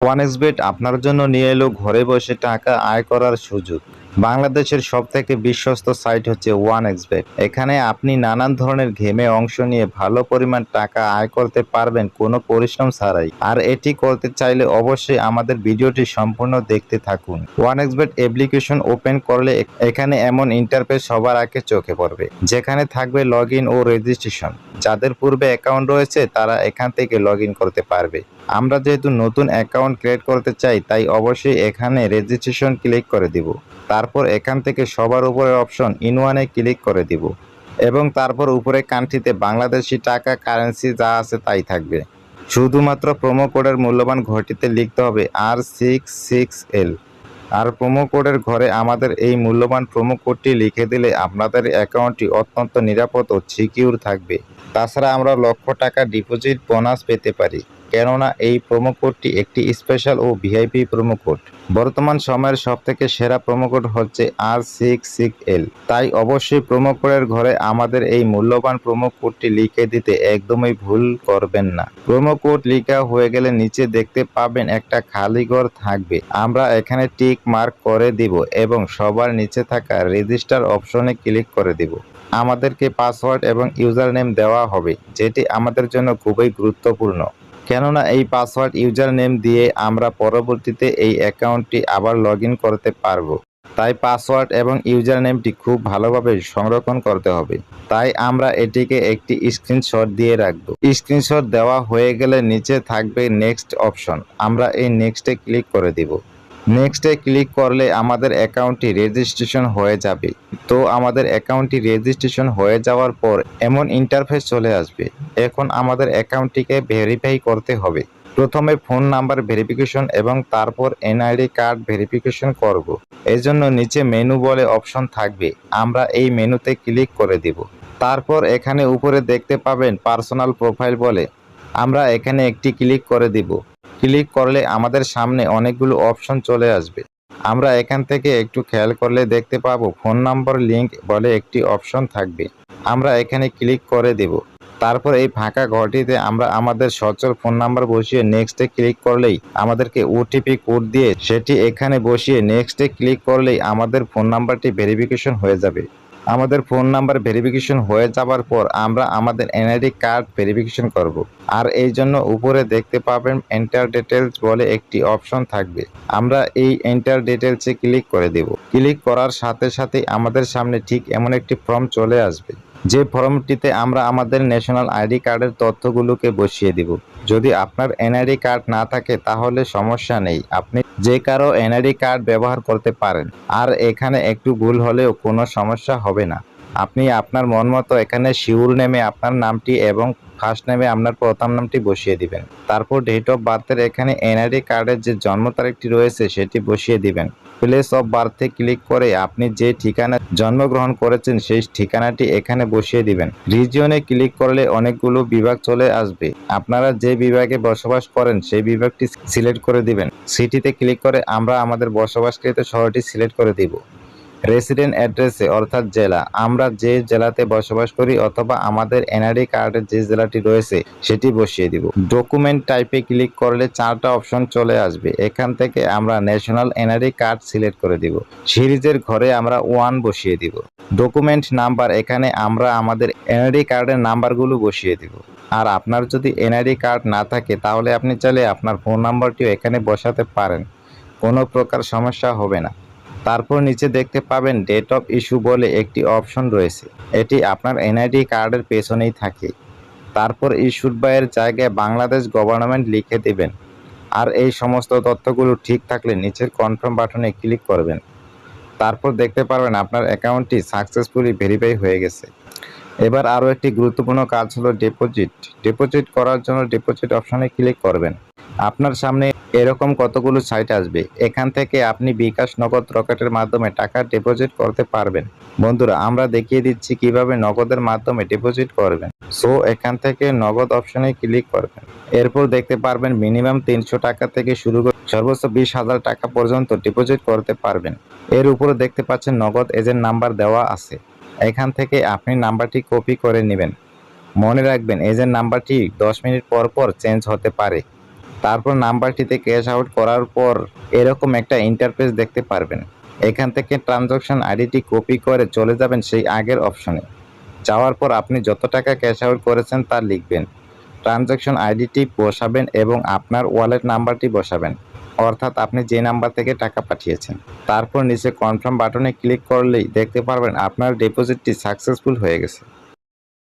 ওয়ানএক্সবেট আপনার জন্য নিয়ে এলো ঘরে বসে টাকা আয় করার সুযোগ। বাংলাদেশের সবথেকে বিশ্বস্ত সাইট হচ্ছে ওয়ানএক্সবেট। এখানে আপনি নানান ধরনের গেমে অংশ নিয়ে ভালো পরিমাণ টাকা আয় করতে পারবেন কোনো পরিশ্রম ছাড়াই। আর এটি করতে চাইলে অবশ্যই আমাদের ভিডিওটি সম্পূর্ণ দেখতে থাকুন। ওয়ানএক্সবেট অ্যাপ্লিকেশন ওপেন করলে এখানে এমন ইন্টারফেস সবার আগে চোখে পড়বে, যেখানে থাকবে লগ ইন ও রেজিস্ট্রেশন। যাদের পূর্বে অ্যাকাউন্ট রয়েছে তারা এখান থেকে লগ ইন করতে পারবে। আমরা যেহেতু নতুন অ্যাকাউন্ট ক্রিয়েট করতে চাই, তাই অবশ্যই এখানে রেজিস্ট্রেশন ক্লিক করে দিব। তারপর এখান থেকে সবার উপরের অপশন ইন-ওয়ানে ক্লিক করে দিব এবং তারপর উপরে কান্ট্রিতে বাংলাদেশি টাকা কারেন্সি যা আছে তাই থাকবে। শুধুমাত্র প্রোমো কোডের মূল্যবান ঘরটিতে লিখতে হবে R66L। আর প্রোমো কোডের ঘরে আমাদের এই মূল্যবান প্রোমো কোডটি লিখে দিলে আপনাদের অ্যাকাউন্টটি অত্যন্ত নিরাপদ ও সিকিউর থাকবে। তাছাড়া আমরা লক্ষ টাকা ডিপোজিট বোনাস পেতে পারি, কেননা এই প্রোমো কোডটি একটি স্পেশাল ও ভিআইপি প্রোমো কোড। বর্তমান সময়ের সবথেকে সেরা প্রোমো কোড হচ্ছে R66L। তাই অবশ্যই প্রোমো কোডের ঘরে আমাদের এই মূল্যবান প্রোমো কোডটি লিখে দিতে একদমই ভুল করবেন না। প্রোমো কোড লেখা হয়ে গেলে নিচে দেখতে পাবেন একটা খালি ঘর থাকবে। আমরা এখানে টিক মার্ক করে দিব এবং সবার নিচে থাকা রেজিস্টার অপশনে ক্লিক করে দিব। আমাদেরকে পাসওয়ার্ড এবং ইউজার নেম দেওয়া হবে, যেটি আমাদের জন্য খুবই গুরুত্বপূর্ণ, কেননা এই পাসওয়ার্ড ইউজার নেম দিয়ে আমরা পরবর্তীতে এই অ্যাকাউন্টটি আবার লগ ইন করতে পারবো। তাই পাসওয়ার্ড এবং ইউজার নেমটি খুব ভালোভাবে সংরক্ষণ করতে হবে। তাই আমরা এটিকে একটি স্ক্রিনশট দিয়ে রাখবো। স্ক্রিনশট দেওয়া হয়ে গেলে নিচে থাকবে নেক্সট অপশন। আমরা এই নেক্সটে ক্লিক করে দিব। নেক্সটে ক্লিক করলে আমাদের অ্যাকাউন্টটি রেজিস্ট্রেশন হয়ে যাবে। তো আমাদের অ্যাকাউন্টটি রেজিস্ট্রেশন হয়ে যাওয়ার পর এমন ইন্টারফেস চলে আসবে। এখন আমাদের অ্যাকাউন্টটিকে ভেরিফাই করতে হবে। প্রথমে ফোন নাম্বার ভেরিফিকেশন এবং তারপর এনআইডি কার্ড ভেরিফিকেশন করব। এজন্য নিচে মেনু বলে অপশন থাকবে, আমরা এই মেনুতে ক্লিক করে দিব। তারপর এখানে উপরে দেখতে পাবেন পার্সোনাল প্রোফাইল বলে, আমরা এখানে একটি ক্লিক করে দিব। ক্লিক করলে আমাদের সামনে অনেকগুলো অপশন চলে আসবে। আমরা এখান থেকে একটু খেয়াল করলে দেখতে পাবো ফোন নাম্বার লিংক বলে একটি অপশন থাকবে। আমরা এখানে ক্লিক করে দেব। তারপর এই ফাঁকা ঘরটিতে আমরা আমাদের সচল ফোন নাম্বার বসিয়ে নেক্সটে ক্লিক করলেই আমাদেরকে ওটিপি কোড দিয়ে সেটি এখানে বসিয়ে নেক্সটে ক্লিক করলেই আমাদের ফোন নাম্বারটি ভেরিফিকেশন হয়ে যাবে। আমাদের ফোন নাম্বার ভেরিফিকেশন হয়ে যাবার পর আমরা আমাদের এনআইডি কার্ড ভেরিফিকেশন করব। আর এই জন্য উপরে দেখতে পাবেন এন্টার ডিটেলস বলে একটি অপশন থাকবে। আমরা এই এন্টার ডিটেলসে ক্লিক করে দেব। ক্লিক করার সাথে সাথে আমাদের সামনে ঠিক এমন একটি ফর্ম চলে আসবে, যে ফর্মটিতে আমরা আমাদের ন্যাশনাল আইডি কার্ডের তথ্যগুলোকে বসিয়ে দিব। যদি আপনার এনআইডি কার্ড না থাকে তাহলে সমস্যা নেই, আপনি যে কারো এনআইডি কার্ড ব্যবহার করতে পারেন। আর এখানে একটু ভুল হলেও কোনো সমস্যা হবে না। আপনি আপনার মন মতো এখানে শিউর নেমে আপনার নামটি এবং ফার্স্ট নেমে আপনার প্রথম নামটি বসিয়ে দিবেন। তারপর ডেট অফ বার্থের এখানে এনআইডি কার্ডের যে জন্ম তারিখটি রয়েছে সেটি বসিয়ে দিবেন। প্লেস অফ বার্থে ক্লিক করে আপনি যে ঠিকানা জন্মগ্রহণ করেছেন সেই ঠিকানাটি এখানে বসিয়ে দিবেন। রিজিয়নে ক্লিক করলে অনেকগুলো বিভাগ চলে আসবে। আপনারা যে বিভাগে বসবাস করেন সেই বিভাগটি সিলেক্ট করে দিবেন। সিটিতে ক্লিক করে আমরা আমাদের বসবাসকৃত শহরটি সিলেক্ট করে দিব। রেসিডেন্ট অ্যাড্রেসে অর্থাৎ জেলা, আমরা যে জেলাতে বসবাস করি অথবা আমাদের এনআইডি কার্ডের যে জেলাটি রয়েছে সেটি বসিয়ে দিব। ডকুমেন্ট টাইপে ক্লিক করলে 4টা অপশন চলে আসবে। এখান থেকে আমরা ন্যাশনাল এনআইডি কার্ড সিলেক্ট করে দিব। সিরিজের ঘরে আমরা 1 বসিয়ে দিব। ডকুমেন্ট নাম্বার, এখানে আমরা আমাদের এনআইডি কার্ডের নাম্বারগুলো বসিয়ে দিব। আর আপনার যদি এনআইডি কার্ড না থাকে তাহলে আপনি চাইলে আপনার ফোন নাম্বারটিও এখানে বসাতে পারেন, কোনো প্রকার সমস্যা হবে না। তারপর নিচে দেখতে পাবেন ডেট অফ ইস্যু বলে একটি অপশন রয়েছে, এটি আপনার এনআইডি কার্ডের পেছনেই থাকে। তারপর ইস্যুড বাইয়ের জায়গায় বাংলাদেশ গভর্নমেন্ট লিখে দেবেন। আর এই সমস্ত তথ্যগুলো ঠিক থাকলে নিচের কনফার্ম বাটনে ক্লিক করবেন। তারপর দেখতে পারবেন আপনার অ্যাকাউন্টটি সাকসেসফুলি ভেরিফাই হয়ে গেছে। এবার আরও একটি গুরুত্বপূর্ণ কাজ হলো ডিপোজিট। ডিপোজিট করার জন্য ডিপোজিট অপশনে ক্লিক করবেন। আপনার সামনে এরকম কতগুলো সাইট আসবে, এখান থেকে আপনি বিকাশ, নগদ, রকেটের মাধ্যমে টাকা ডিপোজিট করতে পারবেন। বন্ধুরা, আমরা দেখিয়ে দিচ্ছি কিভাবে নগদের মাধ্যমে ডিপোজিট করবেন। সো এখান থেকে নগদ অপশনে ক্লিক করবেন। এরপর দেখতে পারবেন মিনিমাম 300 টাকা থেকে শুরু করে সর্বোচ্চ 20,000 টাকা পর্যন্ত ডিপোজিট করতে পারবেন। এর উপরে দেখতে পাচ্ছেন নগদ এজেন্ট নাম্বার দেওয়া আছে। এখান থেকে আপনি নাম্বারটি কপি করে নেবেন। মনে রাখবেন এজেন্ট নাম্বারটি 10 মিনিট পর পর চেঞ্জ হতে পারে। তারপর নাম্বারটিতে ক্যাশ আউট করার পর এরকম একটা ইন্টারফেস দেখতে পারবেন। এখান থেকে ট্রানজাকশন আইডিটি কপি করে চলে যাবেন সেই আগের অপশনে। যাওয়ার পর আপনি যত টাকা ক্যাশ আউট করেছেন তা লিখবেন, ট্রানজাকশন আইডিটি বসাবেন এবং আপনার ওয়ালেট নাম্বারটি বসাবেন, অর্থাৎ আপনি যে নাম্বার থেকে টাকা পাঠিয়েছেন। তারপর নিচে কনফার্ম বাটনে ক্লিক করলেই দেখতে পারবেন আপনার ডিপোজিটটি সাকসেসফুল হয়ে গেছে।